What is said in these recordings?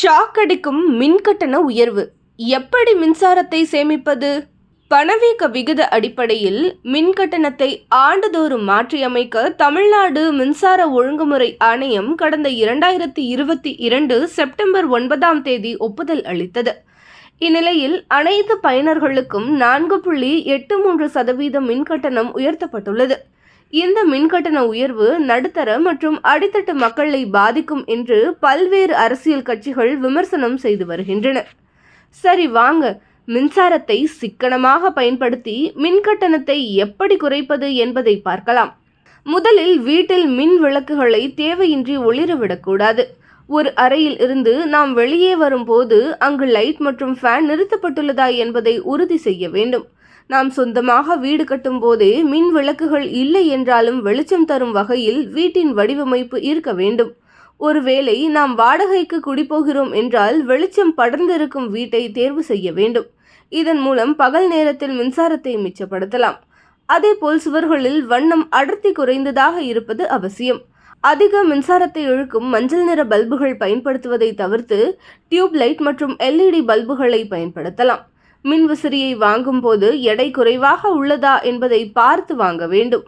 Shock அடிக்கும் மின்கட்டண உயர்வு. எப்படி மின்சாரத்தை சேமிப்பது? பணவீக்க விகித அடிப்படையில் மின்கட்டணத்தை ஆண்டுதோறும் மாற்றியமைக்க தமிழ்நாடு மின்சார ஒழுங்குமுறை ஆணையம் கடந்த 2022 செப்டம்பர் 9 ஒப்புதல் அளித்தது. இந்நிலையில் அனைத்து பயனர்களுக்கும் 4.83% மின்கட்டணம் உயர்த்தப்பட்டுள்ளது. இந்த மின்கட்டண உயர்வு நடுத்தர மற்றும் அடித்தட்டு மக்களை பாதிக்கும் என்று பல்வேறு அரசியல் கட்சிகள் விமர்சனம் செய்து வருகின்றன. சரி வாங்க, மின்சாரத்தை சிக்கனமாக பயன்படுத்தி மின்கட்டணத்தை எப்படி குறைப்பது என்பதை பார்க்கலாம். முதலில் வீட்டில் மின் விளக்குகளை தேவையின்றி ஒளிரவிடக்கூடாது. ஒரு அறையில் இருந்து நாம் வெளியே வரும்போது அங்கு லைட் மற்றும் ஃபேன் நிறுத்தப்பட்டுள்ளதா என்பதை உறுதி செய்ய வேண்டும். நாம் சொந்தமாக வீடு கட்டும் போதே மின் விளக்குகள் இல்லை என்றாலும் வெளிச்சம் தரும் வகையில் வீட்டின் வடிவமைப்பு இருக்க வேண்டும். ஒருவேளை நாம் வாடகைக்கு குடிபோகிறோம் என்றால் வெளிச்சம் படர்ந்திருக்கும் வீட்டை தேர்வு செய்ய வேண்டும். இதன் மூலம் பகல் நேரத்தில் மின்சாரத்தை மிச்சப்படுத்தலாம். அதேபோல் சுவர்களில் வண்ணம் அடர்த்தி குறைந்ததாக இருப்பது அவசியம். அதிக மின்சாரத்தை இழுக்கும் மஞ்சள் நிற பல்புகள் பயன்படுத்துவதை தவிர்த்து டியூப் லைட் மற்றும் LED பல்புகளை பயன்படுத்தலாம். மின் விசிறியை வாங்கும் போது எடை குறைவாக உள்ளதா என்பதை பார்த்து வாங்க வேண்டும்.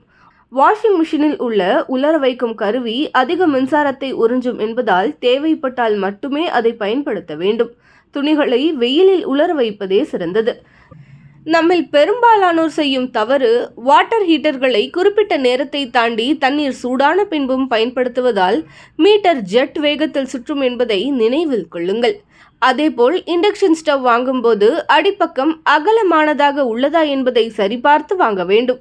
வாஷிங் மிஷினில் உள்ள உலர வைக்கும் கருவி அதிக மின்சாரத்தை உறிஞ்சும் என்பதால் தேவைப்பட்டால் மட்டுமே அதை பயன்படுத்த வேண்டும். துணிகளை வெயிலில் உலர வைப்பதே சிறந்தது. நம்மில் பெரும்பாலானோர் செய்யும் தவறு வாட்டர் ஹீட்டர்களை குறிப்பிட்ட நேரத்தை தாண்டி தண்ணீர் சூடான பின்பும் பயன்படுத்துவதால் மீட்டர் ஜெட் வேகத்தில் சுற்றும் என்பதை நினைவில் கொள்ளுங்கள். அதேபோல் இண்டக்ஷன் ஸ்டவ் வாங்கும்போது அடிப்பக்கம் அகலமானதாக உள்ளதா என்பதை சரிபார்த்து வாங்க வேண்டும்.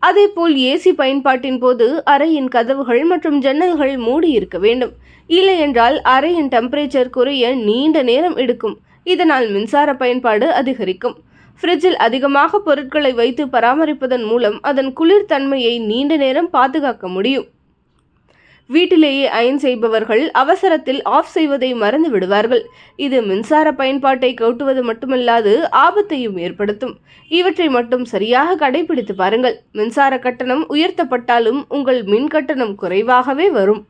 அதேபோல் AC பயன்பாட்டின் போது அறையின் கதவுகள் மற்றும் ஜன்னல்கள் மூடி இருக்க வேண்டும். இல்லையென்றால் அறையின் டெம்பரேச்சர் குறைய நீண்ட நேரம் எடுக்கும். இதனால் மின்சார பயன்பாடு அதிகரிக்கும். ஃப்ரிட்ஜில் அதிகமாக பொருட்களை வைத்து பராமரிப்பதன் மூலம் அதன் குளிர்தன்மையை நீண்ட நேரம் பாதுகாக்க முடியும். வீட்டிலேயே அயன் செய்பவர்கள் அவசரத்தில் ஆஃப் செய்வதை மறந்து விடுவார்கள். இது மின்சார பயன்பாட்டை கூட்டுவது மட்டுமல்லாது ஆபத்தையும் ஏற்படுத்தும். இவற்றை மட்டும் சரியாக கடைபிடித்து பாருங்கள். மின்சார கட்டணம் உயர்த்தப்பட்டாலும் உங்கள் மின் கட்டணம் குறைவாகவே வரும்.